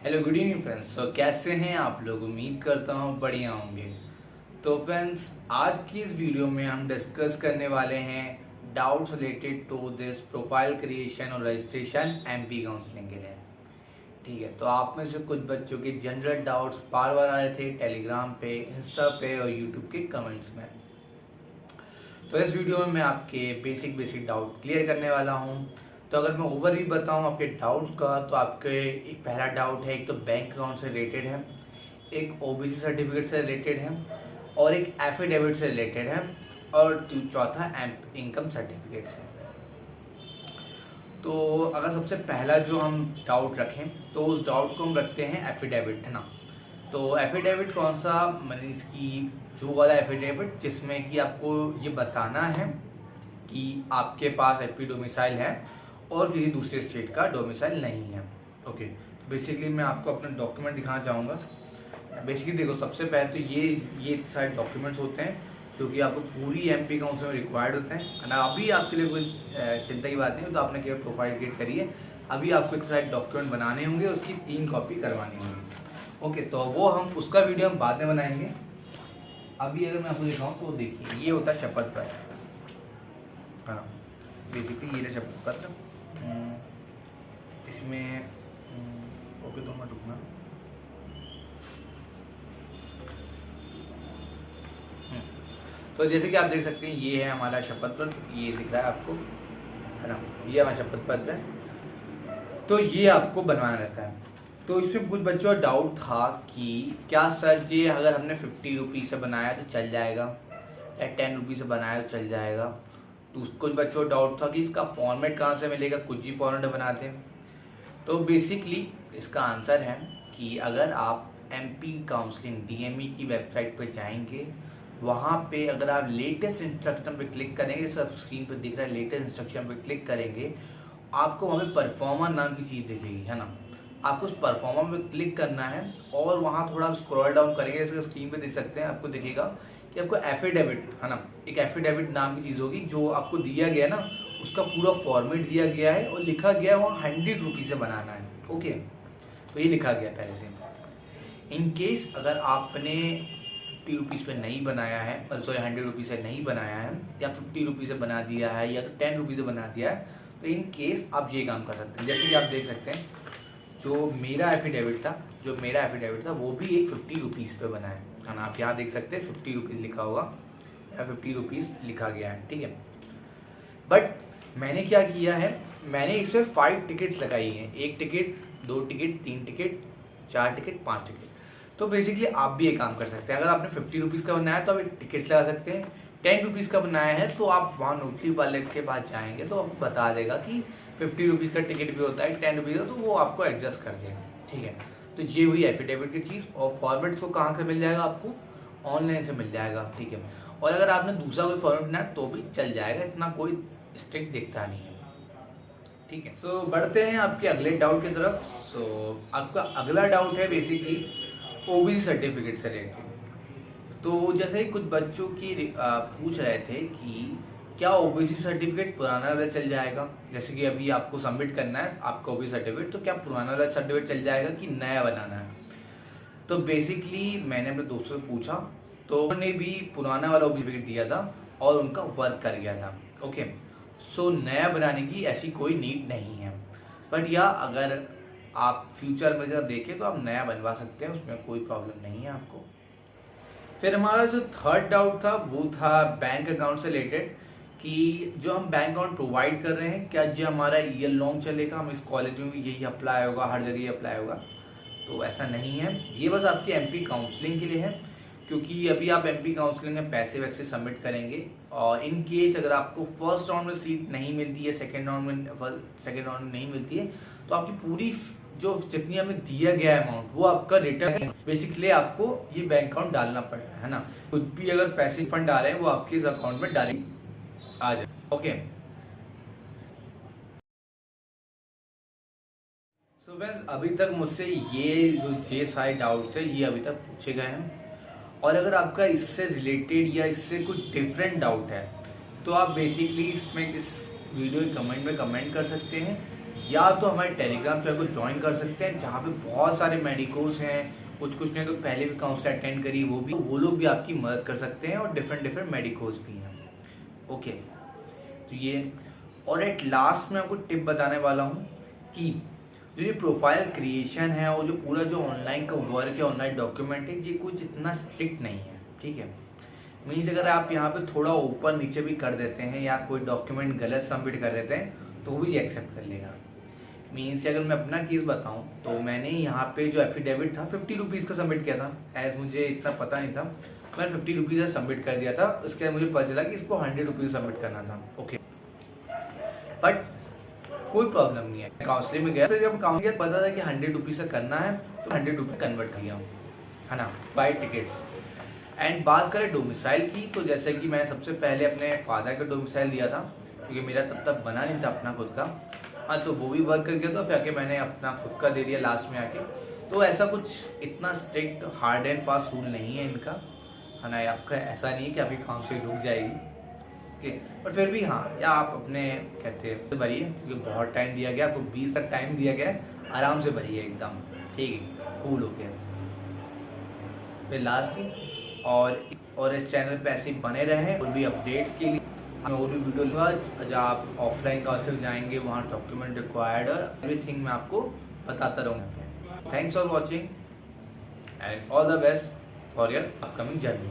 Hello good evening friends. तो कैसे हैं आप लोग? उम्मीद करता हूँ बढ़िया होंगे। तो फ्रेंड्स, आज की इस वीडियो में हम डिस्कस करने वाले हैं doubts related to this profile creation और रजिस्ट्रेशन एमपी काउंसलिंग के लिए। ठीक है, तो आप में से कुछ बच्चों के जनरल डाउट्स बार बार आ रहे थे टेलीग्राम पे, इंस्टा पे और यूट्यूब के कमेंट्स में। तो इस वीडियो में मैं आपके बेसिक डाउट क्लियर करने वाला हूँ। तो अगर मैं ओवरव्यू बताऊँ आपके डाउट्स का, तो आपके एक पहला डाउट है, एक तो बैंक अकाउंट से रिलेटेड है, एक ओबीसी सर्टिफिकेट से रिलेटेड है और एक एफिडेविट से रिलेटेड है और चौथा इनकम सर्टिफिकेट से। तो अगर सबसे पहला जो हम डाउट रखें तो उस डाउट को हम रखते हैं एफिडेविट, है ना। तो एफिडेविट कौन सा, मैंने इसकी जो वाला एफिडेविट जिसमें कि आपको ये बताना है कि आपके पास एपी डोमिसाइल है और किसी दूसरे स्टेट का डोमिसाइल नहीं है। ओके, तो बेसिकली मैं आपको अपना डॉक्यूमेंट दिखाना चाहूँगा। बेसिकली देखो, सबसे पहले तो ये सारे डॉक्यूमेंट्स होते हैं जो कि आपको पूरी एमपी काउंसिल में रिक्वायर्ड होते हैं। अभी आपके लिए कोई चिंता की बात नहीं हो, तो आपने केवल प्रोफाइल क्रिएट करिए। अभी आपको एक साइड डॉक्यूमेंट बनाने होंगे, उसकी 3 कॉपी करवानी होंगी। ओके, तो वो हम उसका वीडियो हम बाद में बनाएंगे। अभी अगर मैं आपको दिखाऊँ तो देखिए, ये होता है शपथ पत्र। हाँ, बेसिकली ये शपथ पत्र। इसमें ओके, तो मैं रुकना। तो जैसे कि आप देख सकते हैं, ये है हमारा शपथ पत्र, ये दिख रहा है आपको, है ना। ये हमारा शपथ पत्र है। तो ये आपको बनवाना रहता है। तो इसमें कुछ बच्चों का डाउट था कि क्या सर जी, अगर हमने 50 रुपीज़ से बनाया तो चल जाएगा या 10 रुपीज़ से बनाया तो चल जाएगा। तो कुछ बच्चों का डाउट था कि इसका फॉर्मेट कहाँ से मिलेगा, कुछ ही फॉर्मेट बनाते हैं। तो बेसिकली इसका आंसर है कि अगर आप एमपी काउंसलिंग डीएमई की वेबसाइट पर जाएंगे, वहाँ पे अगर आप लेटेस्ट इंस्ट्रक्शन पे क्लिक करेंगे, सब स्क्रीन पे दिख रहा है, लेटेस्ट इंस्ट्रक्शन पे क्लिक करेंगे, आपको वहाँ पे परफॉर्मर नाम की चीज़ दिखेगी, है ना। आपको उस परफॉर्मर पे क्लिक करना है और वहाँ थोड़ा स्क्रॉल डाउन करेंगे, जैसे स्क्रीन पे देख सकते हैं, आपको दिखेगा कि आपको एफिडेविट, है ना, एक एफिडेविट नाम की चीज़ होगी जो आपको दिया गया ना, उसका पूरा फॉर्मेट दिया गया है और लिखा गया है वहाँ 100 रुपीज़ से बनाना है। ओके, तो ये लिखा गया पहले से। इन केस अगर आपने 50 रुपीज़ पे नहीं बनाया है, सॉरी 100 रुपीज़ से नहीं बनाया है, या 50 रुपीज़ से बना दिया है, या तो 10 रुपीज़ से बना दिया है, तो इन केस आप ये काम कर सकते हैं। जैसे कि आप देख सकते हैं, जो मेरा एफिडेविट था वो भी एक 50 रुपीज़ पे बना है ना। आप यहाँ देख सकते हैं 50 रुपीज़ लिखा होगा या 50 रुपीज़ लिखा गया है, ठीक है। बट मैंने क्या किया है, मैंने इसमें 5 टिकट्स लगाई हैं, 1 ticket, 2 ticket, 3 ticket, 4 ticket, 5 ticket. तो बेसिकली आप भी एक काम कर सकते हैं। अगर आपने 50 रुपीज़ का बनाया तो आप एक टिकट लगा सकते हैं। 10 रुपीज़ का बनाया है तो आप वहाँ नोटरी वाले के पास जाएंगे तो आपको बता देगा कि 50 रुपीज़ का टिकट भी होता है, 10 रुपीज़ का, तो वो आपको एडजस्ट कर देगा, ठीक है। तो ये हुई एफिडेविट की चीज़। और फॉर्मेट को कहाँ से मिल जाएगा आपको? ऑनलाइन से मिल जाएगा, ठीक है। और अगर आपने दूसरा कोई फॉर्मेट बनाया तो भी चल जाएगा, इतना कोई स्ट्रिक्ट दिखता नहीं है, ठीक है। सो बढ़ते हैं आपके अगले डाउट की तरफ। सो आपका अगला डाउट है बेसिकली ओबीसी सर्टिफिकेट से रिलेटेड। तो जैसे कुछ बच्चों की पूछ रहे थे कि क्या ओबीसी सर्टिफिकेट पुराना वाला चल जाएगा, जैसे कि अभी आपको सबमिट करना है आपका ओबीसी सर्टिफिकेट, तो क्या पुराना वाला सर्टिफिकेट चल जाएगा कि नया बनाना है। तो बेसिकली मैंने अपने दोस्तों से पूछा, तो उन्होंने भी पुराना वाला ओबीसी सर्टिफिकेट दिया था और उनका वर्क कर गया था। ओके, सो नया बनाने की ऐसी कोई नीड नहीं है। बट या अगर आप फ्यूचर में जब देखें तो आप नया बनवा सकते हैं, उसमें कोई प्रॉब्लम नहीं है आपको। फिर हमारा जो थर्ड डाउट था वो था बैंक अकाउंट से रिलेटेड, कि जो हम बैंक अकाउंट प्रोवाइड कर रहे हैं क्या ये हमारा ईयर लॉन्ग चलेगा, हम इस कॉलेज में भी यही अप्लाई होगा, हर जगह ये अप्लाई होगा। तो ऐसा नहीं है, ये बस आपकी एमपी काउंसलिंग के लिए है, क्योंकि अभी आप एमपी काउंसलिंग में पैसे वैसे सबमिट करेंगे और इन केस अगर आपको फर्स्ट राउंड में सीट नहीं मिलती है, सेकेंड राउंड में नहीं मिलती है, तो आपकी पूरी जो जितनी हमें दिया गया अमाउंट वो आपका रिटर्न, बेसिकली आपको ये बैंक अकाउंट डालना पड़ रहा है ना। कुछ भी अगर पैसे फंड आ रहे हैं वो आपके इस अकाउंट में डाले आ जाए। ओके, सो फ्रेंड्स, अभी तक मुझसे ये जो 6 सारे डाउट थे ये अभी तक पूछे गए हैं। और अगर आपका इससे रिलेटेड या इससे कुछ डिफरेंट डाउट है तो आप बेसिकली इसमें इस वीडियो के कमेंट में कमेंट कर सकते हैं, या तो हमारे टेलीग्राम चैनल को ज्वाइन कर सकते हैं, जहाँ पे बहुत सारे मेडिकोस हैं, कुछ ने तो पहले भी काउंसलिंग अटेंड करी, वो लोग भी आपकी मदद कर सकते हैं, और डिफरेंट मेडिकोस भी हैं। ओके, तो ये, और एट लास्ट में आपको टिप बताने वाला हूँ कि जो ये प्रोफाइल क्रिएशन है और जो पूरा जो ऑनलाइन का वर्क है, ऑनलाइन डॉक्यूमेंट है, ये कुछ इतना स्ट्रिक्ट नहीं है, ठीक है। मीन्स अगर आप यहाँ पे थोड़ा ऊपर नीचे भी कर देते हैं या कोई डॉक्यूमेंट गलत सबमिट कर देते हैं तो वो भी एक्सेप्ट कर लेगा। मीन्स अगर मैं अपना केस बताऊँ तो मैंने यहाँ पे जो एफिडेविट था 50 रुपीज़ का सबमिट किया था, एज मुझे इतना पता नहीं था, मैंने 50 रुपीज़ का सबमिट कर दिया था। उसके बाद मुझे पता चला कि इसको 100 रुपीज़ सबमिट करना था। ओके, बट कोई प्रॉब्लम नहीं है, काउंसलिंग में गया, फिर जब काउंसलिंग पता था कि 100 रुपीज़ से करना है तो 100 रुपीज़ कन्वर्ट किया, है ना, 5 टिकट्स। एंड बात करें डोमिसाइल की, तो जैसे कि मैंने सबसे पहले अपने फादर का डोमिसाइल दिया था, क्योंकि मेरा तब तक बना नहीं था अपना खुद का। हाँ, तो वो भी वर्क कर गया था, फिर आके मैंने अपना खुद का दे दिया लास्ट में आके। तो ऐसा कुछ इतना strict hard and fast rule नहीं है इनका, है ना। आपका ऐसा नहीं है कि आपकी काउंसलिंग रुक जाएगी, ओके। पर फिर भी हाँ, या आप अपने कहते हैं भरिए, क्योंकि बहुत टाइम दिया गया आपको, 20 तक टाइम दिया गया है, आराम से भरिए एकदम, ठीक है, कूल हो गया। फिर लास्ट और इस चैनल पे ऐसे ही बने रहें, और भी अपडेट्स के लिए मैं और भी वीडियो लूँगा, जब आप ऑफलाइन काउंसिल जाएंगे वहाँ डॉक्यूमेंट रिक्वायर्ड और एवरीथिंग मैं आपको बताता रहूँगा। Thanks for watching and all the best for your upcoming journey.